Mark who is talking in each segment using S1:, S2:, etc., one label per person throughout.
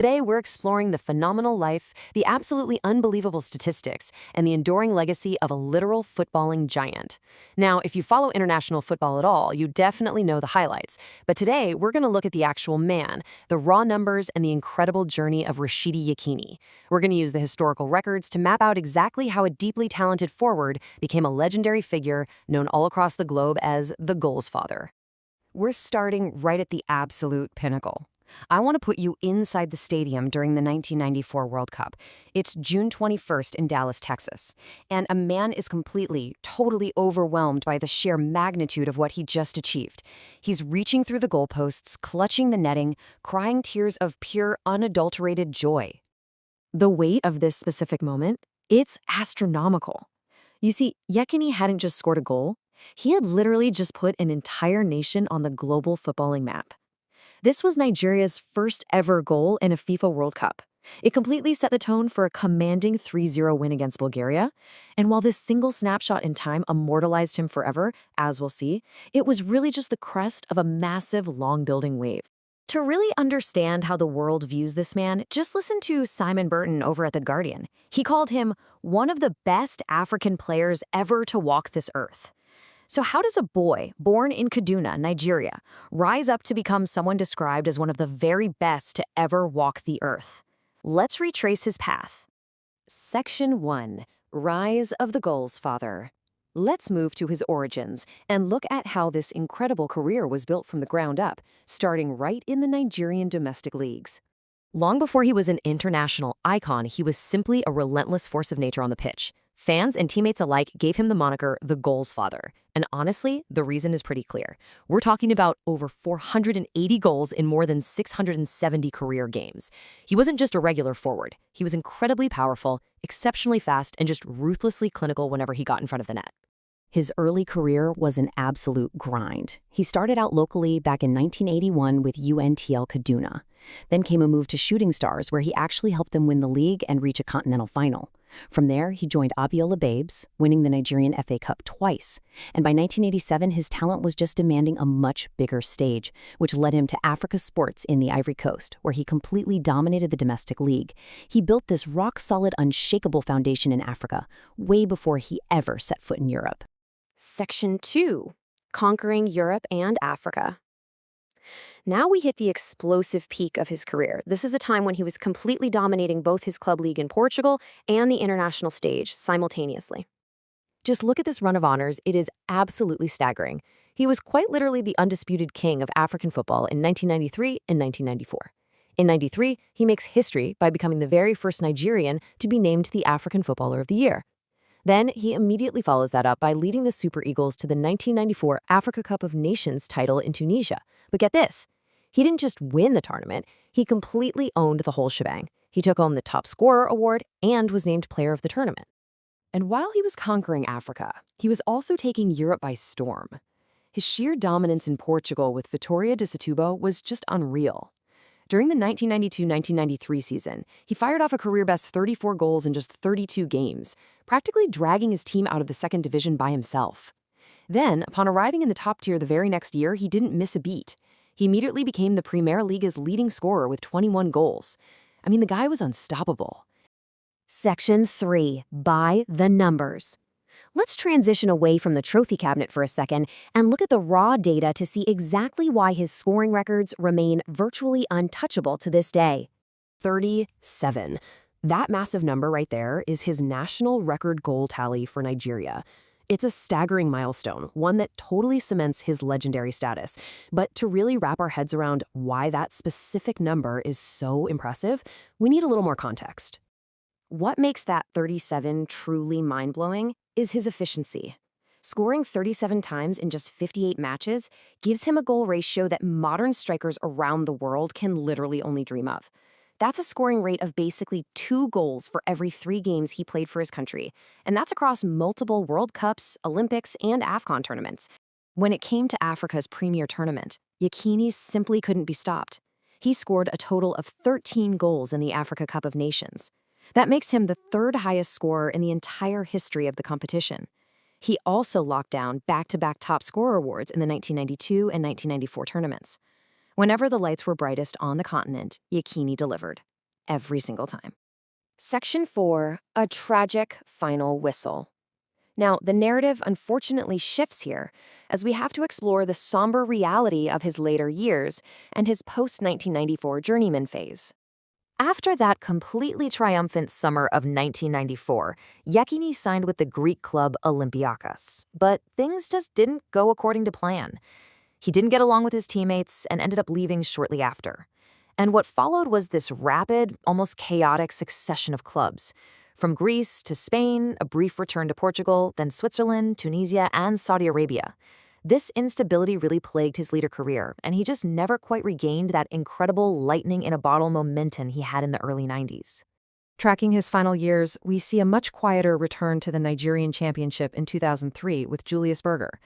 S1: Today, we're exploring the phenomenal life, the absolutely unbelievable statistics, and the enduring legacy of a literal footballing giant. Now, if you follow international football at all, you definitely know the highlights. But today, we're going to look at the actual man, the raw numbers, and the incredible journey of Rashidi Yekini. We're going to use the historical records to map out exactly how a deeply talented forward became a legendary figure known all across the globe as the Goals Father. We're starting right at the absolute pinnacle. I want to put you inside the stadium during the 1994 World Cup. It's June 21st in Dallas, Texas, and a man is totally overwhelmed by the sheer magnitude of what he just achieved. He's reaching through the goalposts, clutching the netting, crying tears of pure, unadulterated joy. The weight of this specific moment, it's astronomical. You see, Yekini hadn't just scored a goal. He had literally just put an entire nation on the global footballing map. This was Nigeria's first ever goal in a FIFA World Cup. It completely set the tone for a commanding 3-0 win against Bulgaria. And while this single snapshot in time immortalized him forever, as we'll see, it was really just the crest of a massive, long-building wave. To really understand how the world views this man, just listen to Simon Burton over at The Guardian. He called him one of the best African players ever to walk this earth. So how does a boy born in Kaduna, Nigeria, rise up to become someone described as one of the very best to ever walk the earth? Let's retrace his path. Section 1. Rise of the Goals Father. Let's move to his origins and look at how this incredible career was built from the ground up, starting right in the Nigerian domestic leagues. Long before he was an international icon, he was simply a relentless force of nature on the pitch. Fans and teammates alike gave him the moniker the Goals Father. And honestly, the reason is pretty clear. We're talking about over 480 goals in more than 670 career games. He wasn't just a regular forward. He was incredibly powerful, exceptionally fast, and just ruthlessly clinical whenever he got in front of the net. His early career was an absolute grind. He started out locally back in 1981 with UNTL Kaduna. Then came a move to Shooting Stars, where he actually helped them win the league and reach a continental final. From there, he joined Abiola Babes, winning the Nigerian FA Cup twice. And by 1987, his talent was just demanding a much bigger stage, which led him to Africa Sports in the Ivory Coast, where he completely dominated the domestic league. He built this rock-solid, unshakable foundation in Africa, way before he ever set foot in Europe. Section 2. Conquering Europe and Africa. Now we hit the explosive peak of his career. This is a time when he was completely dominating both his club league in Portugal and the international stage simultaneously. Just look at this run of honors. It is absolutely staggering. He was quite literally the undisputed king of African football in 1993 and 1994. In 93, he makes history by becoming the very first Nigerian to be named the African Footballer of the Year. Then he immediately follows that up by leading the Super Eagles to the 1994 Africa Cup of Nations title in Tunisia. But get this, he didn't just win the tournament, he completely owned the whole shebang. He took home the top scorer award and was named player of the tournament. And while he was conquering Africa, he was also taking Europe by storm. His sheer dominance in Portugal with Vitória de Setúbal was just unreal. During the 1992-1993 season, he fired off a career-best 34 goals in just 32 games, practically dragging his team out of the second division by himself. Then, upon arriving in the top tier the very next year, he didn't miss a beat. He immediately became the Primeira Liga's leading scorer with 21 goals. I mean, the guy was unstoppable. Section 3. By the numbers. Let's transition away from the trophy cabinet for a second and look at the raw data to see exactly why his scoring records remain virtually untouchable to this day. 37. That massive number right there is his national record goal tally for Nigeria. It's a staggering milestone, one that totally cements his legendary status. But to really wrap our heads around why that specific number is so impressive, we need a little more context. What makes that 37 truly mind-blowing is his efficiency. Scoring 37 times in just 58 matches gives him a goal ratio that modern strikers around the world can literally only dream of. That's a scoring rate of basically 2 goals for every 3 games he played for his country, and that's across multiple World Cups, Olympics, and AFCON tournaments. When it came to Africa's premier tournament, Yekini simply couldn't be stopped. He scored a total of 13 goals in the Africa Cup of Nations. That makes him the 3rd highest scorer in the entire history of the competition. He also locked down back-to-back top scorer awards in the 1992 and 1994 tournaments. Whenever the lights were brightest on the continent, Yekini delivered. Every single time. Section 4, a tragic final whistle. Now, the narrative unfortunately shifts here, as we have to explore the somber reality of his later years and his post-1994 journeyman phase. After that completely triumphant summer of 1994, Yekini signed with the Greek club Olympiakos, but things just didn't go according to plan. He didn't get along with his teammates and ended up leaving shortly after. And what followed was this rapid, almost chaotic succession of clubs. From Greece to Spain, a brief return to Portugal, then Switzerland, Tunisia, and Saudi Arabia. This instability really plagued his later career, and he just never quite regained that incredible lightning-in-a-bottle momentum he had in the early 90s. Tracking his final years, we see a much quieter return to the Nigerian championship in 2003 with Julius Berger,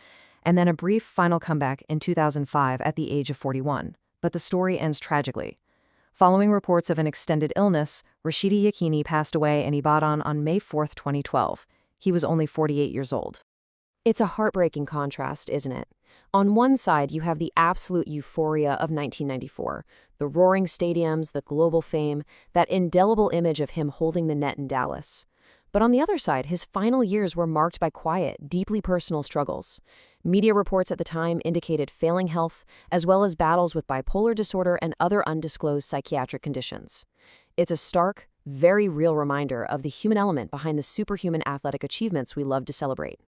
S1: and then a brief final comeback in 2005 at the age of 41. But the story ends tragically. Following reports of an extended illness, Rashidi Yekini passed away in Ibadan on May 4, 2012. He was only 48 years old. It's a heartbreaking contrast, isn't it? On one side, you have the absolute euphoria of 1994, the roaring stadiums, the global fame, that indelible image of him holding the net in Dallas. But on the other side, his final years were marked by quiet, deeply personal struggles. Media reports at the time indicated failing health, as well as battles with bipolar disorder and other undisclosed psychiatric conditions. It's a stark, very real reminder of the human element behind the superhuman athletic achievements we love to celebrate.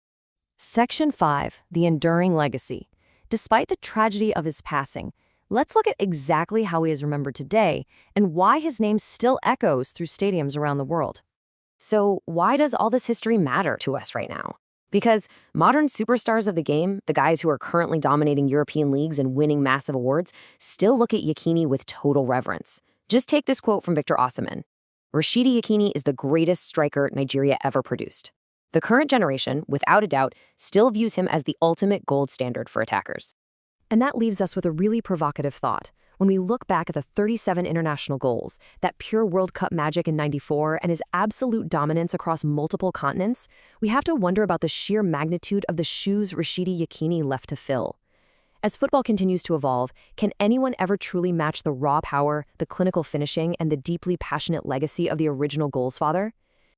S1: Section 5, the enduring legacy. Despite the tragedy of his passing, let's look at exactly how he is remembered today and why his name still echoes through stadiums around the world. So why does all this history matter to us right now? Because modern superstars of the game, the guys who are currently dominating European leagues and winning massive awards, still look at Yekini with total reverence. Just take this quote from Victor Osimhen. Rashidi Yekini is the greatest striker Nigeria ever produced. The current generation, without a doubt, still views him as the ultimate gold standard for attackers. And that leaves us with a really provocative thought. When we look back at the 37 international goals, that pure World Cup magic in '94, and his absolute dominance across multiple continents, we have to wonder about the sheer magnitude of the shoes Rashidi Yekini left to fill. As football continues to evolve, can anyone ever truly match the raw power, the clinical finishing, and the deeply passionate legacy of the original goals father?